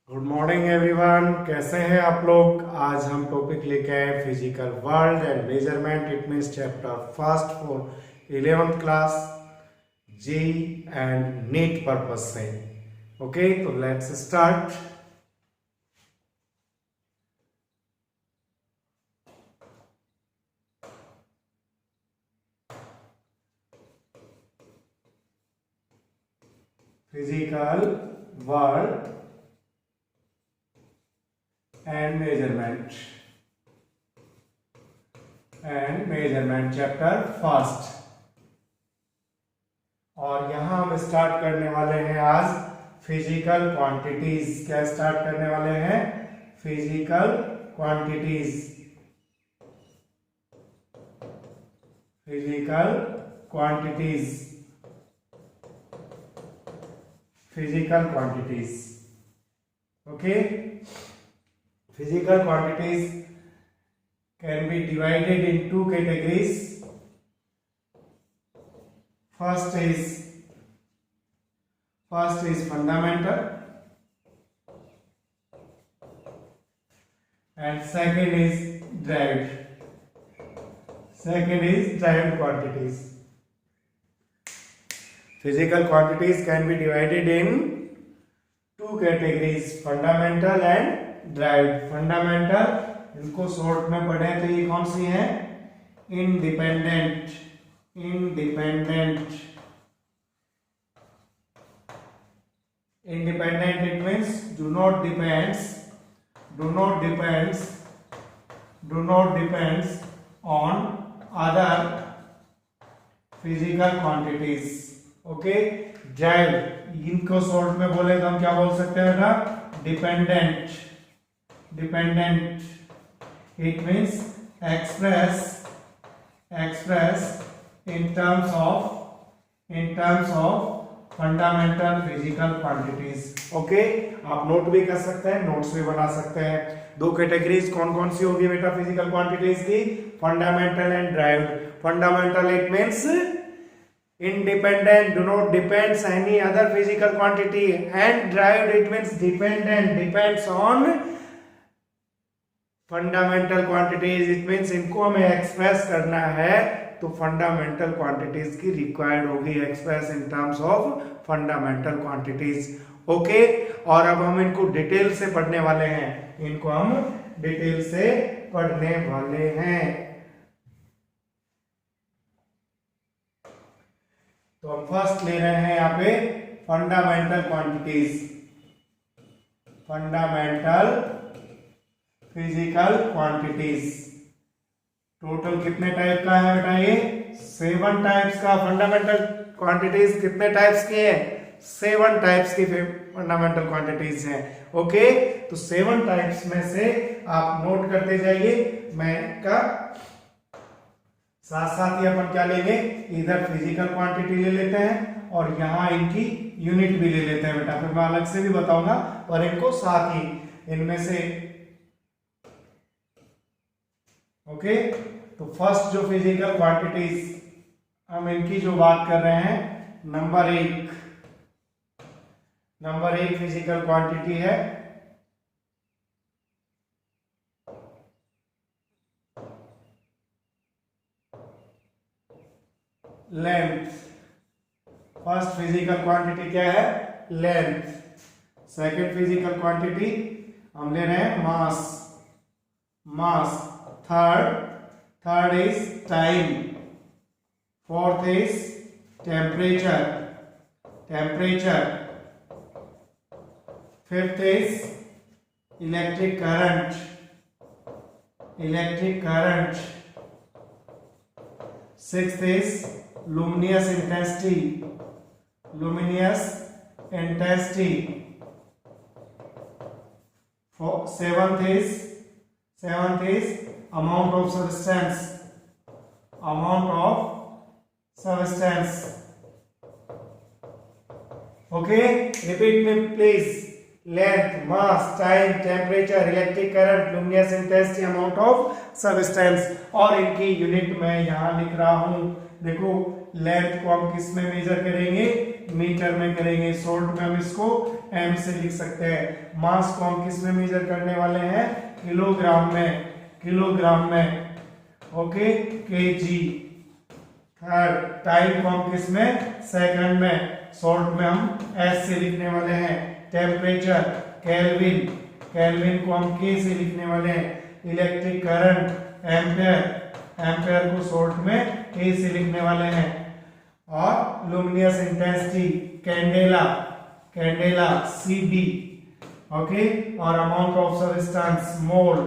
Good morning everyone, कैसे हैं आप लोग। आज हम टॉपिक लेके आए physical world and measurement. It means chapter first for 11th class JEE and NEET purpose से। ओके, तो let's start. Physical world and measurement chapter first. और यहां हम स्टार्ट करने वाले हैं आज फिजिकल क्वांटिटीज। क्या स्टार्ट करने वाले हैं? Physical quantities. Physical quantities. Physical quantities. Okay, physical quantities can be divided in two categories. First is fundamental and second is derived quantities. Physical quantities can be divided in two categories, fundamental and derived. Fundamental, इनको short में पढ़े तो ये कौन सी है? Independent. Independent it means do not depends on other physical quantities. Okay, derived, इनको short में बोले तो हम क्या बोल सकते हैं बेटा? Dependent. It means express in terms of fundamental physical quantities. Okay, आप नोट भी कर सकते हैं, नोट्स भी बना सकते हैं। दो कैटेगरीज कौन कौन सी होगी बेटा फिजिकल क्वांटिटीज की? Fundamental and derived. Fundamental it means independent, do not depends any other physical quantity, and derived it means depends on fundamental quantities. It means इनको हमें एक्सप्रेस करना है तो फंडामेंटल क्वांटिटीज की रिक्वायर्ड होगी, express in terms of fundamental quantities. Okay, और अब हम इनको डिटेल से पढ़ने वाले हैं। तो हम फर्स्ट ले रहे हैं यहाँ पे fundamental quantities. Fundamental physical quantities. Total कितने टाइप का है बेटा? ये 7 टाइप्स का। फंडामेंटल क्वांटिटीज कितने टाइप्स की है? 7 टाइप्स की फंडामेंटल क्वांटिटीज हैं। ओके, तो 7 टाइप्स में से आप नोट करते जाइए। मैं का साथ साथ ही अपन क्या लेंगे? इधर फिजिकल क्वांटिटी ले लेते हैं और यहाँ इनकी यूनिट भी ले लेते हैं बेटा। फिर मैं अलग से भी बताऊंगा, पर इनको साथ ही इनमें से। ओके, तो फर्स्ट जो फिजिकल क्वांटिटीज हम इनकी जो बात कर रहे हैं, नंबर एक फिजिकल क्वांटिटी है लेंथ। फर्स्ट फिजिकल क्वांटिटी क्या है? लेंथ। सेकंड फिजिकल क्वांटिटी हम ले रहे हैं mass. Third is time. Fourth is temperature. Fifth is electric current. Sixth is luminous intensity. Seventh is amount of substance. Okay, repeat me please. Length, mass, time, temperature, electric current, luminous intensity, amount of substance। और इनकी unit मैं यहाँ लिख रहा हूं। देखो, length को हम किस में मेजर करेंगे? मीटर में करेंगे, शॉर्ट में हम इसको एम से लिख सकते हैं। मास को हम किस में मेजर करने वाले हैं? किलोग्राम में, किलोग्राम में, ओके, केजी। थर्ड, टाइम को हम किस में? सेकंड में, शॉर्ट में हम एस से लिखने वाले हैं। टेम्परेचर केल्विन, केल्विन को हम के से लिखने वाले हैं। इलेक्ट्रिक करंट एम्पेयर, एम्पेयर को शॉर्ट में ए से लिखने वाले हैं। और luminous intensity candela, candela CB, okay. और amount of substance mole,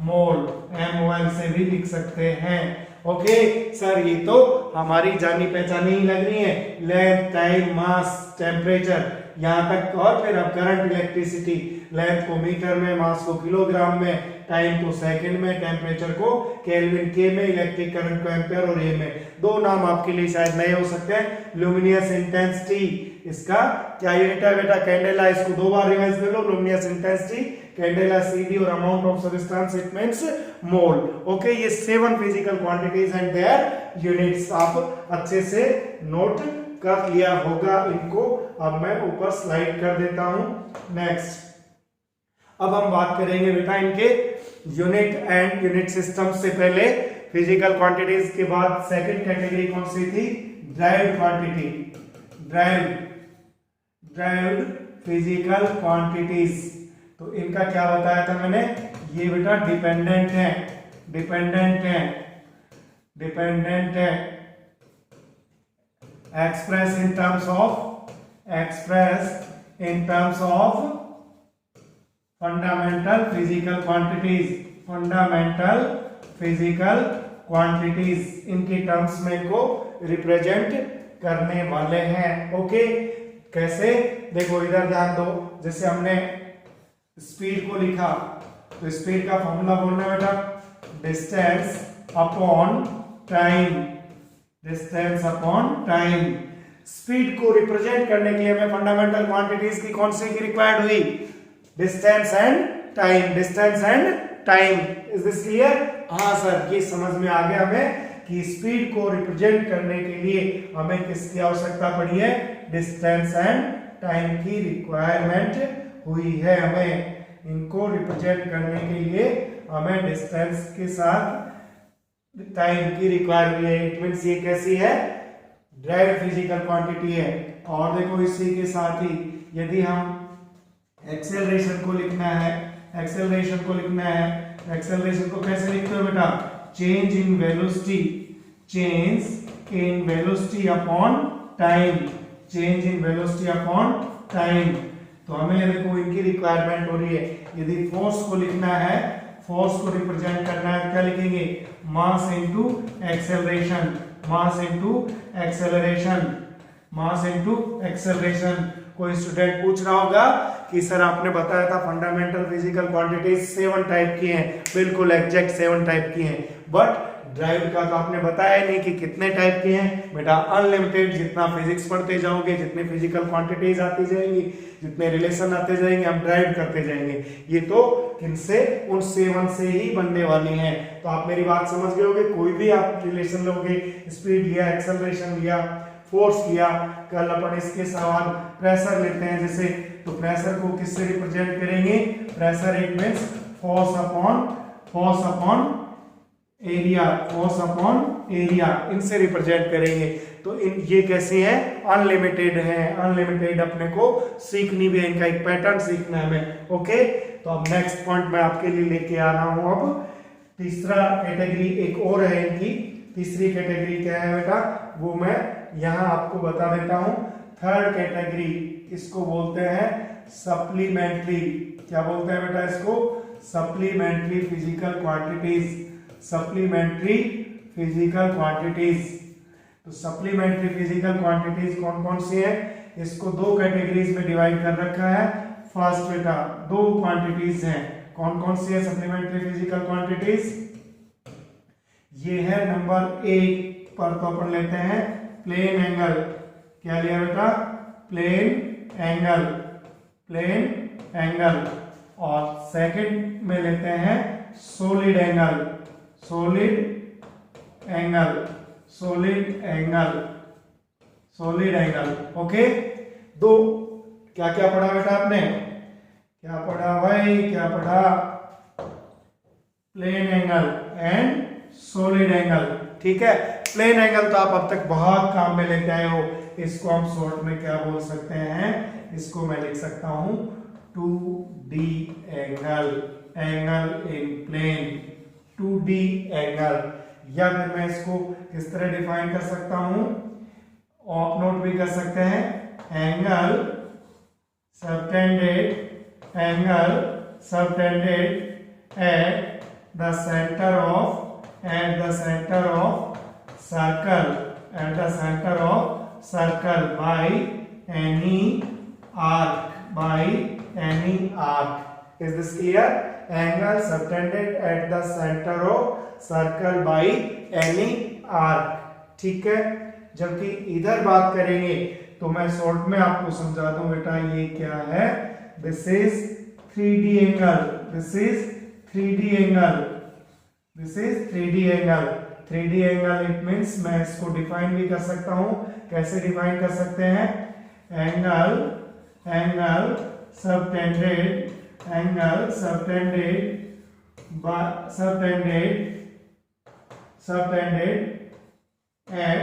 mole MOL से भी लिख सकते हैं। ओके सर, ये तो हमारी जानी पहचानी ही लग रही है। लेंथ, टाइम, मास, टेम्परेचर, यहाँ तक। और फिर अब करंट, इलेक्ट्रिसिटी, लेंथ को मीटर में, मास को किलोग्राम में, टाइम को सेकंड में, टेम्परेचर को केल्विन के में, इलेक्ट्रिक करंट को एम्पेयर और ए में। दो नाम आपके लिए शायद नए हो सकते हैं। लुमिनियस इंटेंसिटी, इसका क्या यूनिट है बेटा? कैंडेला। इसको दो बार रिवाइज कर लो। लुमिनियस इंटेंसिटी, कैंडेला सीडी, और amount of substance it means mole. Okay, ये 7 physical quantities and their units आप अच्छे से नोट कर लिया होगा इनको। अब मैं ऊपर स्लाइड कर देता हूं। नेक्स्ट, अब हम बात करेंगे बेटा इनके यूनिट एंड यूनिट सिस्टम से पहले फिजिकल क्वांटिटीज के बाद सेकंड कैटेगरी कौन सी थी? Derived quantity, derived physical quantities. तो इनका क्या बताया था मैंने? ये बेटा डिपेंडेंट है, डिपेंडेंट है, डिपेंडेंट है, express in terms of, express in terms of fundamental physical quantities, fundamental physical quantities, इनके टर्म्स में इनको रिप्रेजेंट करने वाले हैं। ओके, कैसे? देखो इधर ध्यान दो। जैसे हमने स्पीड को लिखा, तो स्पीड का फॉर्मूला बोलना बेटा distance upon time, distance upon time. Speed को रिप्रेजेंट करने के लिए हमें फंडामेंटल क्वांटिटीज की कौन सी की रिक्वायर्ड हुई? Distance and time, distance and time. Is this clear? हाँ सर, ये समझ में आ गया हमें कि स्पीड को रिप्रेजेंट करने के लिए हमें किसकी आवश्यकता पड़ी है? डिस्टेंस एंड टाइम की रिक्वायरमेंट हुई है। हमें इनको रिप्रेजेंट करने के लिए हमें डिस्टेंस के साथ टाइम की रिक्वायर्ड हुई है। इट मींस ये कैसी है? ड्राइव्ड फिजिकल क्वांटिटी है। और देखो इसी के साथ ही यदि हम एक्सेलरेशन को लिखना है, एक्सेलरेशन को लिखना है, एक्सेलरेशन को कैसे लिखते हो बेटा? Change in velocity, change in velocity upon time, change in velocity upon time. तो हमें देखो इनकी रिक्वायरमेंट हो रही है। यदि फोर्स को लिखना है, फोर्स को रिप्रेजेंट करना है, क्या लिखेंगे? Mass into acceleration, mass into acceleration, mass into acceleration. कोई स्टूडेंट पूछ रहा होगा कि सर आपने बताया था फंडामेंटल फिजिकल क्वांटिटीज 7 टाइप की हैं। बिल्कुल एग्जैक्ट 7 टाइप की हैं, बट ड्राइव का तो आपने बताया नहीं कि कितने टाइप के हैं। बेटा अनलिमिटेड, जितना फिजिक्स पढ़ते जाओगे, जितने फिजिकल क्वांटिटीज आती जाएंगी, जितने रिलेशन आते जाएंगे, हम ड्राइव करते जाएंगे। ये तो किनसे? उन 7 से ही बनने वाली हैं। तो आप मेरी बात समझ गए होगे। कोई भी आप रिलेशन लोगे, स्पीड लिया, एक्सेलरेशन लिया, फोर्स लिया, कल अपन इसके सवाल प्रेशर लेते हैं जैसे, तो प्रेशर को किससे रिप्रेजेंट करेंगे? Pressure it means force upon area, force upon area, इनसे रिप्रेजेंट करेंगे। तो इन ये कैसे हैं? अनलिमिटेड हैं। अनलिमिटेड अपने को सीखनी भी है, इनका एक पैटर्न सीखना है हमें। ओके, तो अब नेक्स्ट पॉइंट मैं आपके लिए लेके आ रहा हूं। अब तीसरा कैटेगरी एक और है इनकी। तीसरी कैटेगरी क्या है बेटा? वो मैं यहां आपको बता देता हूं। थर्ड कैटेगरी इसको बोलते हैं सप्लीमेंट्री। क्या बोलते हैं बेटा इसको? Supplementary physical quantities, supplementary physical quantities. तो सप्लीमेंट्री फिजिकल क्वांटिटीज कौन कौन सी है? इसको 2 कैटेगरीज में डिवाइड कर रखा है। फर्स्ट बेटा 2 क्वांटिटीज हैं। कौन कौन सी है सप्लीमेंट्री फिजिकल क्वांटिटीज? ये है नंबर 1 पर तो अपन लेते हैं प्लेन एंगल। क्या लिया बेटा? Plane angle, plane angle. और सेकंड में लेते हैं solid angle, solid angle, solid angle, solid angle. Okay, दो क्या क्या पढ़ा बेटा आपने? क्या पढ़ा भाई, क्या पढ़ा? Plane angle and solid angle. ठीक है, प्लेन एंगल तो आप अब तक बहुत काम में लेते आए हो। इसको हम शॉर्ट में क्या बोल सकते हैं? इसको मैं लिख सकता हूं 2D angle, angle in plane, 2D angle. या फिर मैं इसको किस तरह डिफाइन कर सकता हूं? ऑफ नोट भी कर सकते हैं, angle subtended, angle subtended at the centre of, at the center of circle, at the center of circle by any arc, by any arc. Is this clear? Angle subtended at the center of circle by any arc. ठीक है, जबकि इधर बात करेंगे तो मैं short में आपको समझा दूं बेटा, ये क्या है? This is 3D angle, this is 3D angle, this is 3D angle. 3D angle it means मैं इसको डिफाइन भी कर सकता हूं। कैसे डिफाइन कर सकते हैं? Angle, angle subtended, angle subtended subtended at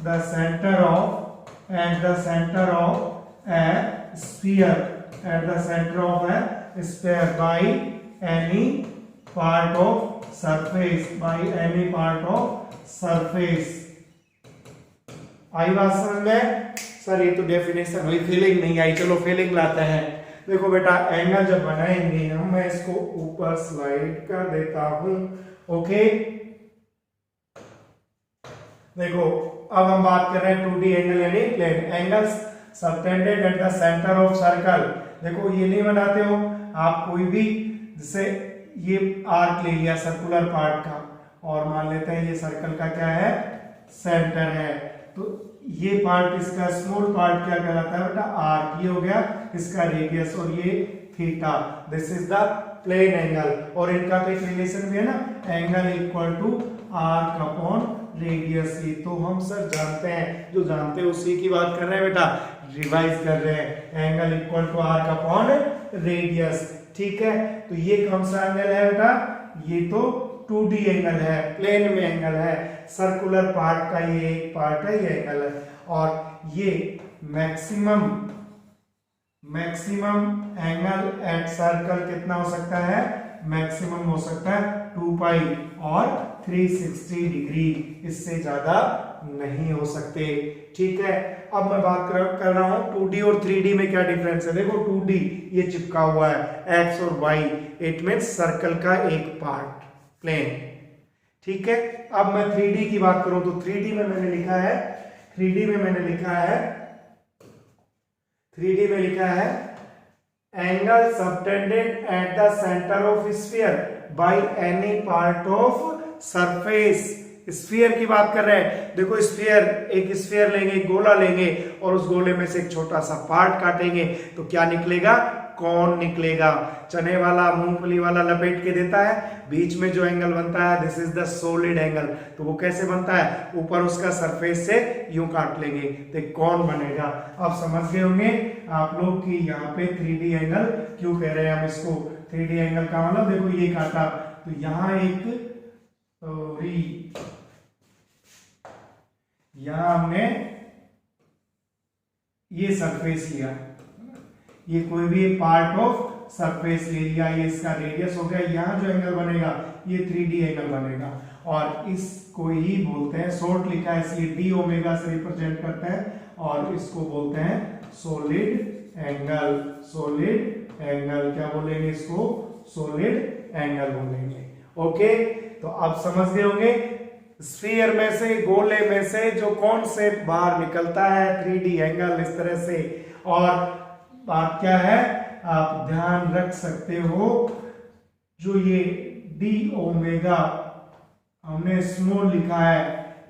the center of, at the center of a sphere, at the center of a sphere by any part of surface, by any part of surface. आई बात समझ में? Sir ये तो definition हुई, feeling नहीं आई। चलो feeling लाते हैं। देखो बेटा, एंगल जब बनाएंगे हम, मैं इसको ऊपर स्लाइड कर देता हूं। ओके, देखो अब हम बात कर रहे हैं 2D एंगल यानी plane angles subtended at the centre of circle. देखो ये नहीं बनाते हो आप कोई भी, जैसे ये आर्क ले लिया सर्कुलर पार्ट का, और मान लेते हैं ये सर्कल का क्या है? सेंटर है। तो ये पार्ट इसका स्मॉल पार्ट क्या कहलाता है बेटा? आर्क। ये हो गया इसका रेडियस और ये theta. This is the plane angle. और इनका तो एक रिलेशन भी है ना, angle equal to arc upon radius. ये तो हम सर जानते हैं, जो जानते हैं उसी की बात कर रहे हैं बेटा, रिवाइज कर रहे हैं। Angle equal to arc upon radius. ठीक है, तो ये कौन सा एंगल है बेटा? ये तो 2D एंगल है, प्लेन में एंगल है, सर्कुलर पार्ट का ये एक पार्ट है, ये एंगल है। और ये मैक्सिमम एंगल एट सर्कल कितना हो सकता है? मैक्सिमम हो सकता है 2 पाई और 360 डिग्री, इससे ज्यादा नहीं हो सकते। ठीक है, अब मैं बात कर रहा हूं 2D और 3D में क्या डिफरेंस है। देखो 2D ये चिपका हुआ है x और y, इट मींस सर्कल का एक पार्ट, प्लेन। ठीक है, अब मैं 3D की बात करूं तो 3D में मैंने लिखा है, 3D में लिखा है angle subtended at the centre of sphere by any part of surface. Sphere की बात कर रहे हैं। देखो स्फीयर, एक स्फीयर लेंगे, एक गोला लेंगे, और उस गोले में से एक छोटा सा पार्ट काटेंगे तो क्या निकलेगा? कौन निकलेगा। चने वाला मूंगफली वाला लपेट के देता है, बीच में जो एंगल बनता है this is the solid angle. तो वो कैसे बनता है? ऊपर उसका सरफेस से यूं काट लेंगे तो कौन बनेगा। अब समझ गए होंगे आप लोग कि यहाँ पे 3D एंगल क्यों कह रहे हैं हम इसको। 3D एंगल का मतलब देखो ये काटा तो यहाँ एक यहां हमने ये सरफेस लिया, ये कोई भी एक पार्ट ऑफ सरफेस ले लिया, ये इसका रेडियस हो गया। यहां जो एंगल बनेगा ये 3D एंगल बनेगा, और इसको ही बोलते हैं, शॉर्ट लिखा है इसलिए डी ओमेगा से रिप्रेजेंट करते हैं, और इसको बोलते हैं सॉलिड एंगल। सॉलिड एंगल क्या बोलेंगे इसको? सॉलिड एंगल बोलेंगे। ओके, तो आप समझ गए होंगे स्फीयर में से, गोले में से जो कौन से बाहर निकलता है? 3D एंगल, इस तरह से। और बात क्या है आप ध्यान रख सकते हो, जो ये डी ओमेगा हमने स्मॉल लिखा है,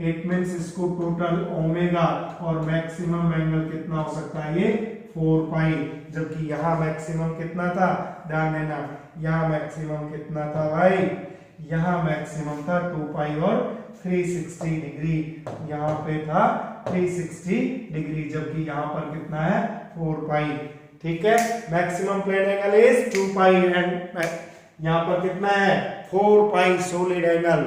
इट मींस इसको टोटल ओमेगा, और मैक्सिमम एंगल कितना हो सकता है? ये 4 पाई। जबकि यहां मैक्सिमम कितना था? ध्यान देना, यहां मैक्सिमम कितना था भाई? यहां मैक्सिमम था 2 पाई और 360 डिग्री, यहां पे था 360 डिग्री, जबकि यहाँ पर कितना है 4 पाई। ठीक है, maximum plane angle is 2 pi and यहाँ पर कितना है 4 पाई सॉलिड एंगल।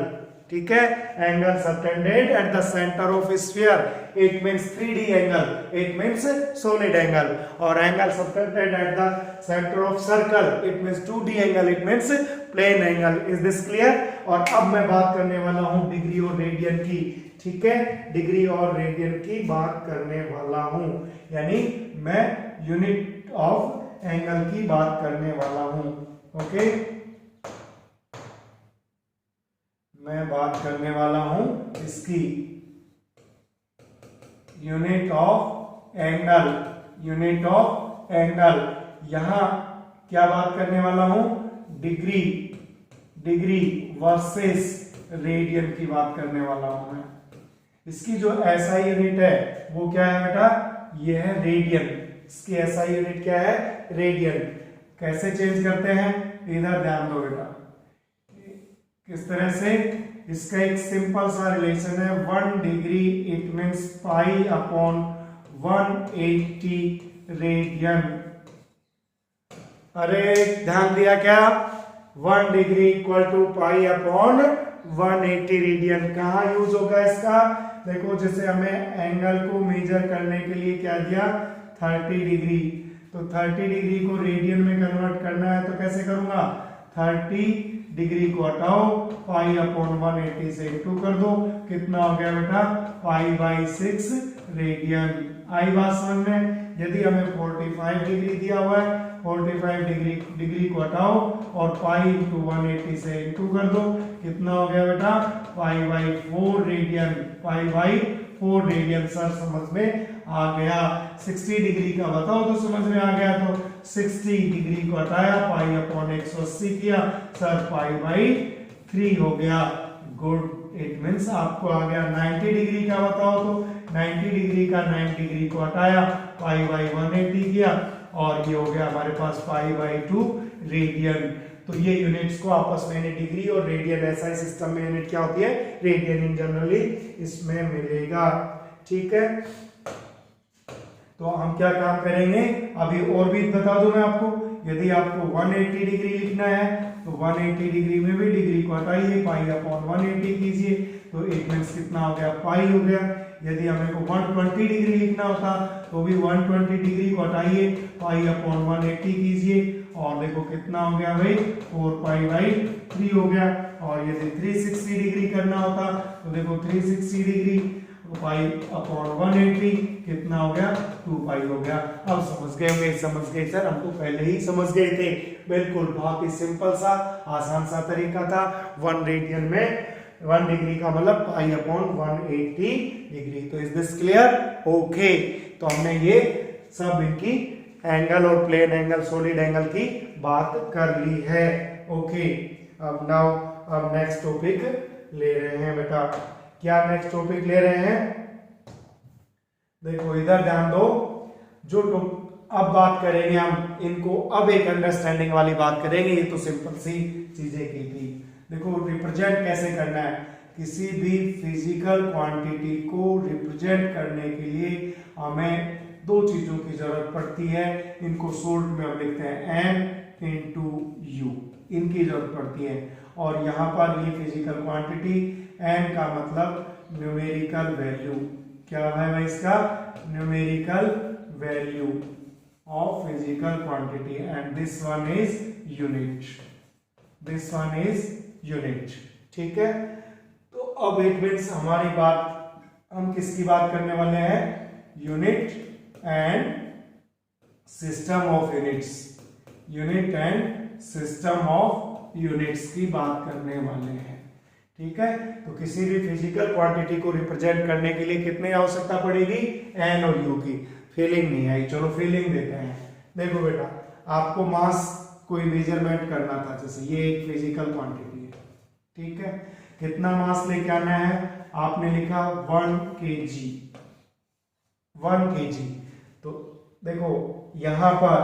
ठीक है, angle subtended at the centre of sphere, it means 3D angle, it means solid angle, और angle subtended at the centre of circle, it means 2D angle, it means plane angle. Is this clear? और अब मैं बात करने वाला हूं degree और radian की। ठीक है, डिग्री और रेडियन की बात करने वाला हूं, यानी मैं यूनिट ऑफ एंगल की बात करने वाला हूं। ओके, मैं बात करने वाला हूं इसकी unit of angle, unit of angle. यहां क्या बात करने वाला हूं, डिग्री, डिग्री वर्सेस रेडियन की बात करने वाला हूं मैं। इसकी जो एसआई यूनिट है वो क्या है बेटा, ये है रेडियन। इसकी एसआई यूनिट क्या है, रेडियन। कैसे चेंज करते हैं, इधर ध्यान दो बेटा, किस तरह से, इसका एक सिंपल सा रिलेशन है, 1 degree it means pi upon 180 radian. अरे ध्यान दिया क्या, 1 degree equal to pi upon 180 radian. कहाँ यूज होगा इसका, देखो जैसे हमें एंगल को मेजर करने के लिए क्या दिया 30 डिग्री, तो 30 डिग्री को रेडियन में कन्वर्ट करना है तो कैसे करूंगा, 30 डिग्री को हटाओ, पाई अपॉन 180 से इंटू कर दो, कितना हो गया बेटा पाई बाई 6 रेडियन। आई बात समझ में? यदि हमें 45 डिग्री दिया हुआ है, 45 डिग्री को हटाओ और पाई इंटू 180 से इंटू कर दो, कितना हो गया बेटा pi by 4 radian, pi by 4 radian. Sir समझ में आ गया? 60 डिग्री का बताओ तो समझ में आ गया, तो 60 डिग्री को हटाया, पाई अपॉन 180 किया, सर पाई बाई 3 हो गया। गुड, इट मींस आपको आ गया 90 डिग्री का बताओ तो 90 डिग्री का 90 डिग्री को हटाया, पाई बाई 180 किया, और ये हो गया हमारे पास पाई बाई 2 रेडियन। तो ये यूनिट्स को आपस में, डिग्री और रेडियन एसआई सिस्टम में यूनिट क्या होती है, रेडियन इन जनरली इसमें मिलेगा। ठीक है, तो हम क्या काम करेंगे, अभी और भी बता दूं मैं आपको, यदि आपको 180 डिग्री लिखना है तो 180 डिग्री में भी डिग्री को हटाइए, पाई अपॉन 180 कीजिए, तो इट मींस कितना हो गया पाई हो गया। यदि हमें को 120 डिग्री लिखना होता तो भी 120 डिग्री को हटाइए, पाई अपॉन 180 कीजिए, और देखो कितना हो गया भाई 4 पाई बाई 3 हो गया। और यदि 360 डिग्री करना होता तो देखो 360 डिग्री पाई अपॉन 180 कितना हो गया 2 पाई हो गया। अब समझ गए होंगे, समझ गए सर, हम तो पहले ही समझ गए थे। बिल्कुल, बहुत ही सिंपल सा आसान सा तरीका था। 1 रेडियन में 1 डिग्री का मतलब पाई अपॉन 180 डिग्री। तो इज दिस क्लियर? ओके, तो हमने ये सब इनकी एंगल और प्लेन एंगल, सॉलिड एंगल की बात कर ली है। ओके, अब नाउ अब नेक्स्ट टॉपिक ले रहे हैं बेटा। क्या नेक्स्ट टॉपिक ले रहे हैं, देखो इधर ध्यान दो। जो अब बात करेंगे हम इनको, अब एक अंडरस्टैंडिंग वाली बात करेंगे। ये तो सिंपल सी चीजें की थी। देखो रिप्रेजेंट कैसे करना है, किसी भी फिजिकल क्वांटिटी को रिप्रेजेंट करने के लिए हमें 2 चीजों की जरूरत पड़ती है। इनको शॉर्ट में हम लिखते हैं m इंटू यू, इनकी जरूरत पड़ती है। और यहाँ पर ये फिजिकल क्वांटिटी, m का मतलब न्यूमेरिकल वैल्यू, क्या है भाई इसका, numerical value of physical quantity, and this one is unit, this one is unit. ठीक है, तो अब इट मीन्स हमारी बात, हम किसकी बात करने वाले हैं, unit and system of units, unit and system of units की बात करने वाले हैं। ठीक है, तो किसी भी फिजिकल क्वांटिटी को रिप्रेजेंट करने के लिए कितने आवश्यकता पड़ेगी, एन और यू की। फीलिंग नहीं आई, चलो फीलिंग देते हैं। देखो बेटा, आपको मास कोई मेजरमेंट करना था, जैसे ये एक फिजिकल क्वांटिटी है। ठीक है, कितना मास लेके आना है, आपने लिखा 1 kg, 1 kg। तो देखो यहां पर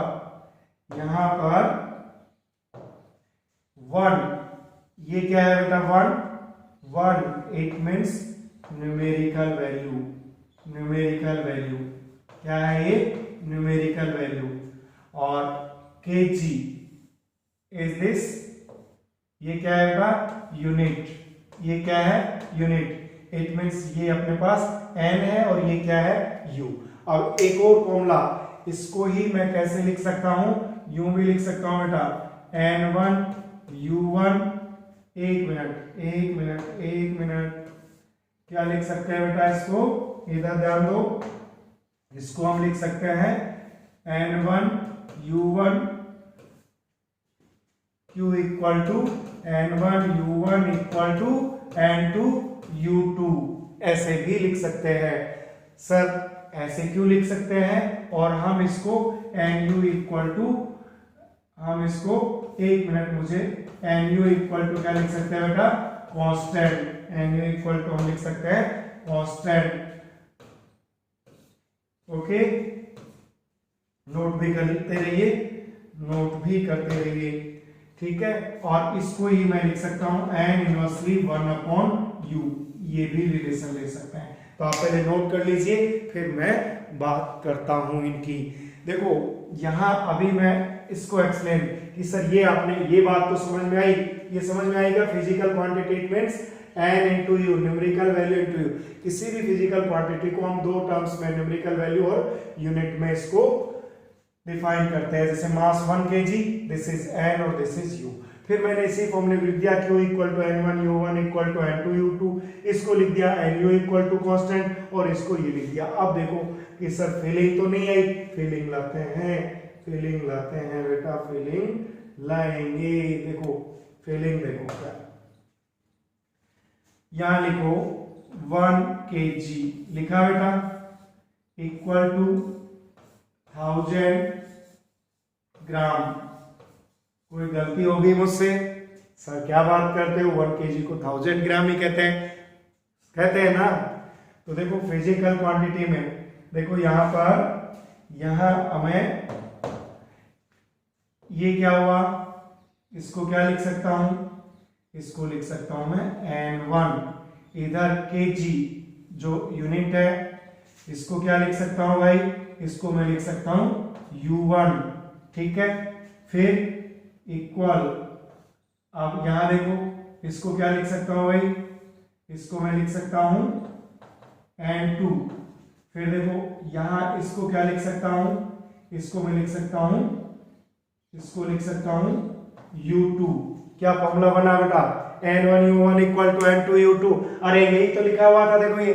1, ये क्या है बेटा 1 it means numerical value, numerical value. क्या है ये? Numerical value. और kg इज दिस, ये क्या है बेटा? यूनिट। ये क्या है? यूनिट। इट मीन्स ये अपने पास n है और ये क्या है? u। अब एक और फॉर्मूला, इसको ही मैं कैसे लिख सकता हूं? यूं भी लिख सकता हूं बेटा, n1 u1। एक मिनट, क्या लिख सकते हैं बेटा इसको? इधर ध्यान दो, इसको हम लिख सकते हैं n1 u1 q equal to n1 u1 equal to n2 u2। ऐसे भी लिख सकते हैं। सर ऐसे क्यों लिख सकते हैं? और हम इसको nu इक्वल टू, हम इसको, एक मिनट, मुझे nu इक्वल टू क्या लिख सकते हैं बेटा? कांस्टेंट। nu इक्वल टू हम लिख सकते हैं कांस्टेंट। ओके, नोट भी करते रहिए, नोट भी करते रहिए, ठीक है। और इसको ही मैं लिख सकता हूं n इनवर्सली 1/u। ये भी रिलेशन ले सकते हैं। तो आप पहले नोट कर लीजिए, फिर मैं बात करता हूं इनकी। देखो यहां अभी मैं इसको एक्सप्लेन कि सर ये आपने ये बात तो समझ में आई, ये समझ में आएगा physical quantity means n into you, numerical value into you. किसी भी फिजिकल क्वांटिटी को हम दो टर्म्स में, न्यूमेरिकल वैल्यू और यूनिट में इसको डिफाइन करते हैं। जैसे mass 1 kg, this is n और दिस इज u। फिर मैंने इसी फॉर्मूले लिख दिया q equal to n1 u1 equal to n2 u2। इसको लिख दिया nu इक्वल टू कांस्टेंट और इसको ये लिख दिया। अब देखो कि सर फीलिंग तो नहीं आई, फीलिंग लाते हैं, फीलिंग लाते हैं बेटा, फीलिंग लाएंगे। देखो फीलिंग देखो क्या, यहां लिखो 1 kg लिखा बेटा इक्वल टू 1000 ग्राम। कोई गलती हो गई मुझसे? सर क्या बात करते हो, 1 kg को 1000 ग्राम ही कहते हैं ना। तो देखो फिजिकल क्वांटिटी में देखो यहां पर, यहां हमें ये क्या हुआ, इसको क्या लिख सकता हूं? इसको लिख सकता हूं मैं n1। इधर kg जो यूनिट है, इसको क्या लिख सकता हूं भाई? इसको मैं लिख सकता हूं u1, ठीक है। फिर इक्वल, अब यहां देखो इसको क्या लिख सकता हूं भाई? इसको मैं लिख सकता हूं n2। फिर देखो यहां इसको क्या लिख सकता हूं? इसको मैं लिख सकता हूं, इसको लिख सकता हूं u2। क्या फॉर्मूला बना बेटा? n1 u1 equal to n2 u2। अरे यही तो लिखा हुआ था, देखो ये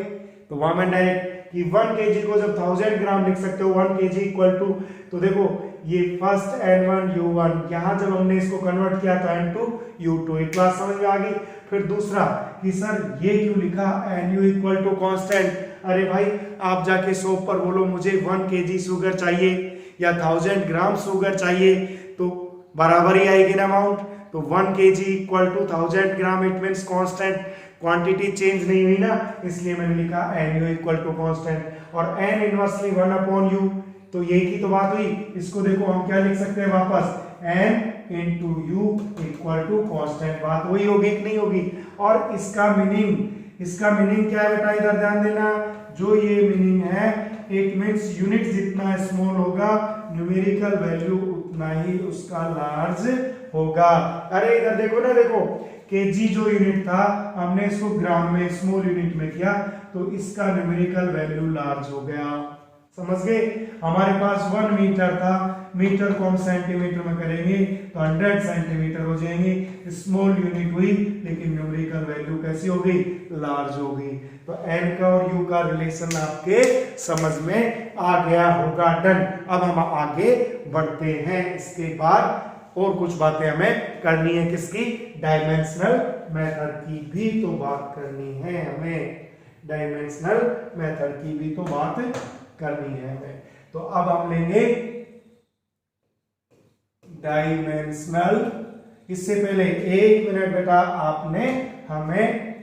तो वहां मैं डायरेक्ट कि 1 kg को जब 1000 ग्राम लिख सकते हो, 1 kg इक्वल टू, तो देखो ये फर्स्ट n1 u1, यहां जब हमने इसको कन्वर्ट किया तो n2 u2। एक बात समझ में आ गई। फिर दूसरा कि सर ये क्यों लिखा nu इक्वल टू कांस्टेंट? अरे भाई आप जाके शॉप पर बोलो मुझे 1 kg शुगर चाहिए या 1000 ग्राम शुगर चाहिए, तो बराबर ही आएगी ना अमाउंट। तो 1 kg equal to 1000 gram, it means constant, quantity change नहीं हुई ना, इसलिए मैंने लिखा nu इक्वल टू कांस्टेंट। और n इनवर्सली 1/u, तो यही की तो बात हुई। इसको देखो हम क्या लिख सकते हैं वापस, n into u equal to constant. बात वही होगी कि नहीं होगी? और इसका मीनिंग क्या है बेटा? इधर ध्यान देना, जो ये मीनिंग है, इट मीन्स यूनिट जितना स्मॉल होगा न्यूमेरिकल वैल्यू उतना ही उसका लार्ज होगा। अरे इधर देखो ना, देखो kg जो यूनिट था हमने इसको ग्राम में, स्मॉल यूनिट में किया, तो इसका न्यूमेरिकल वैल्यू लार्ज हो गया। समझ गए? हमारे पास 1 मीटर था, मीटर को हम सेंटीमीटर में करेंगे तो 100 सेंटीमीटर हो जाएंगे। स्मॉल यूनिट हुई लेकिन न्यूमेरिकल वैल्यू कैसी हो गई? लार्ज हो गई। तो n का और u का रिलेशन आपके समझ में आ गया होगा। डन। अब हम आगे बढ़ते हैं। इसके बाद और कुछ बातें हमें करनी है, किसकी? डायमेंशनल मेथड की भी तो बात करनी है हमें, डायमेंशनल मेथड की भी तो बात करनी है हमें। तो अब हम लेंगे डायमेंशनल। इससे पहले 1 मिनट बेटा, आपने, हमें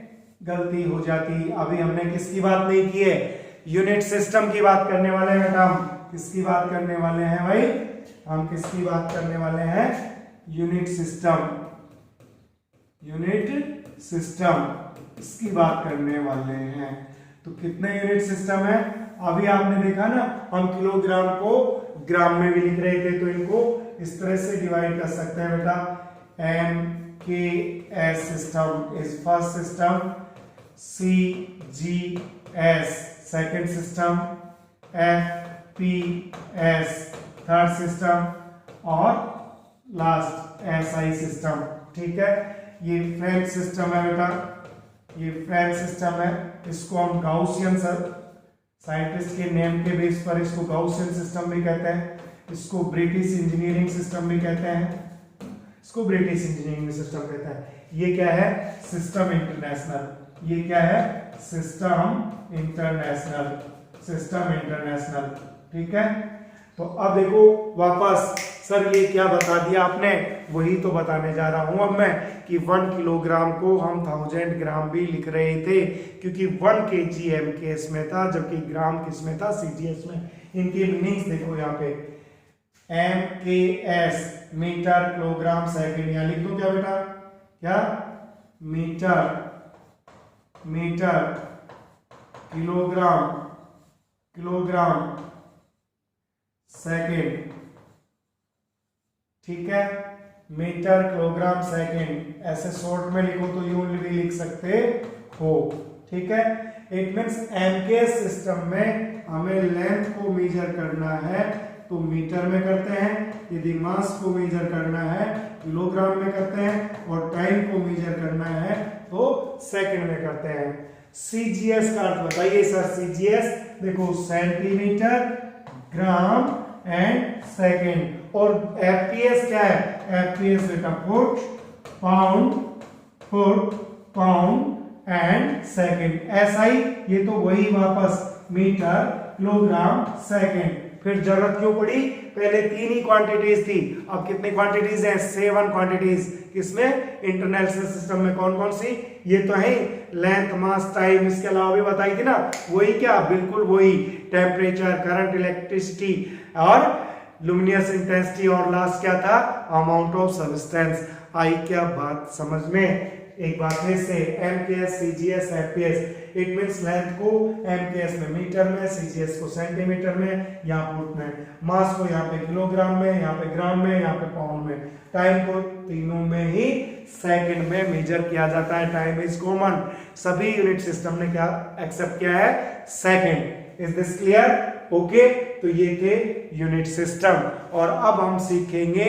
गलती हो जाती, अभी हमने किसकी बात नहीं की है? यूनिट सिस्टम की बात करने वाले हैं बेटा। हम किसकी बात करने वाले हैं भाई? हम किसकी बात करने वाले हैं? यूनिट सिस्टम, यूनिट सिस्टम इसकी बात करने वाले हैं। तो कितने यूनिट सिस्टम है? अभी आपने देखा ना, हम किलोग्राम को ग्राम में भी लिख रहे थे, तो इनको इस तरह से डिवाइड कर सकते हैं बेटा। MKS system is first system, CGS second system, FPS third system और लास्ट SI सिस्टम। ठीक है, ये फ्रेंच सिस्टम है बेटा, ये फ्रेंच सिस्टम है। इसको हम गाउसियन साइंटिस्ट के नेम के बेस पर इसको गाउसियन सिस्टम भी कहते हैं, इसको ब्रिटिश इंजीनियरिंग सिस्टम भी कहते हैं, इसको ब्रिटिश इंजीनियरिंग सिस्टम कहते हैं। ये क्या है? System international. ये क्या है? System international, system international. ठीक है, तो अब देखो वापस, सर ये क्या बता दिया आपने, वही तो बताने जा रहा हूं अब मैं, कि 1 किलोग्राम को हम 1000 ग्राम भी लिख रहे थे, क्योंकि 1 kg MKS में था, जबकि ग्राम किस में था? CGS में। इनकी मीनिंग्स देखो यहाँ पे, MKS मीटर किलोग्राम सेकंड, यहाँ लिख दो क्या बेटा? क्या? Metre kilogram second. ठीक है, मीटर किलोग्राम सेकंड, ऐसे शॉर्ट में लिखो तो यूं भी लिख सकते हो। ठीक है, इट मींस MKS सिस्टम में हमें लेंथ को मेजर करना है तो मीटर में करते हैं, यदि मास को मेजर करना है किलोग्राम में करते हैं, और टाइम को मेजर करना है तो सेकंड में करते हैं। CGS का अर्थ बताइए सर। CGS देखो, सेंटीमीटर, ग्राम एंड सेकंड। और FPS क्या है? FPS बेटा foot, pound and second. SI ये तो वही वापस मीटर, किलोग्राम, सेकंड। फिर जरूरत क्यों पड़ी? पहले 3 ही क्वांटिटीज थी, अब कितनी क्वांटिटीज हैं? 7 क्वांटिटीज। किसमें? इंटरनेशनल सिस्टम में। कौन कौन सी? ये तो है लेंथ, मास, टाइम, इसके अलावा भी बताई थी ना, वही क्या? बिल्कुल वही। टेम्परेचर, करंट, इलेक्ट्रिसिटी और लुमिनियस इंटेंसिटी, और लास्ट क्या था? Amount of substance. आई क्या बात समझ में? एक बार फिर से, MKS, CGS, FPS, it means length को MKS में मीटर में, CGS को सेंटीमीटर में या फुट में, मास को यहाँ पे किलोग्राम में, यहाँ पे ग्राम में, यहाँ पे पाउंड में, टाइम को तीनों में ही सेकंड में मेजर किया जाता है। टाइम इज कॉमन, सभी यूनिट सिस्टम ने क्या एक्सेप्ट किया है? Second. Is this clear? Okay, तो ये थे यूनिट सिस्टम। और अब हम सीखेंगे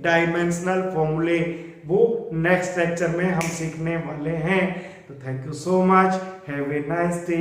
डायमेंशनल फॉर्मूले, वो नेक्स्ट लेक्चर में हम सीखने वाले हैं। तो thank you so much, have a nice day.